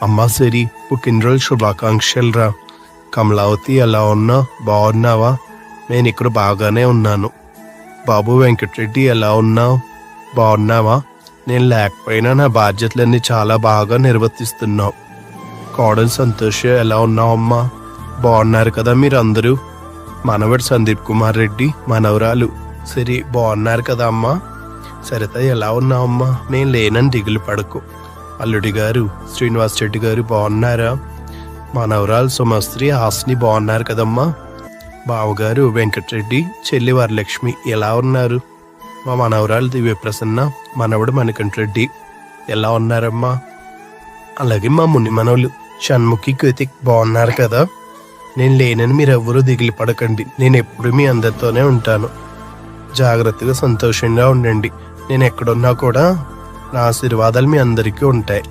అమ్మా సిరి, పుట్టినరోజు శుభాకాంక్షలు రా. కమలావతి ఎలా ఉన్నా? బాగున్నావా? నేను ఇక్కడ బాగానే ఉన్నాను. బాబు వెంకటరెడ్డి ఎలా ఉన్నావు? బాగున్నావా? నేను లేకపోయినా నా బాధ్యతలన్నీ చాలా బాగా నిర్వర్తిస్తున్నావు. కోడలు సంతోష్ ఎలా ఉన్నావు అమ్మా? బాగున్నారు కదా మీరందరూ? మనవడు సందీప్ కుమార్ రెడ్డి, మనవరాలు సిరి బాగున్నారు కదా అమ్మా? సరిత ఎలా ఉన్నావమ్మా? నేను లేనని దిగులు పడకు. అల్లుడి గారు శ్రీనివాస్ రెడ్డి గారు బాగున్నారా? మనవరాలు సుమశ్రీ హాస్ని బాగున్నారు కదమ్మా? బావగారు వెంకటరెడ్డి, చెల్లి వరలక్ష్మి ఎలా ఉన్నారు? మా మనవరాలు దివ్యప్రసన్న, మనవడు మణికంఠరెడ్డి ఎలా ఉన్నారమ్మా? అలాగే మా ముని మనవులు షణ్ముఖి, కృతిక్ బాగున్నారు కదా? నేను లేనని మీరు ఎవ్వరూ దిగులు పడకండి. నేను ఎప్పుడు మీ అందరితోనే ఉంటాను. జాగ్రత్తగా సంతోషంగా ఉండండి. నేను ఎక్కడున్నా కూడా నా ఆశీర్వాదాలు మీ అందరికీ ఉంటాయి.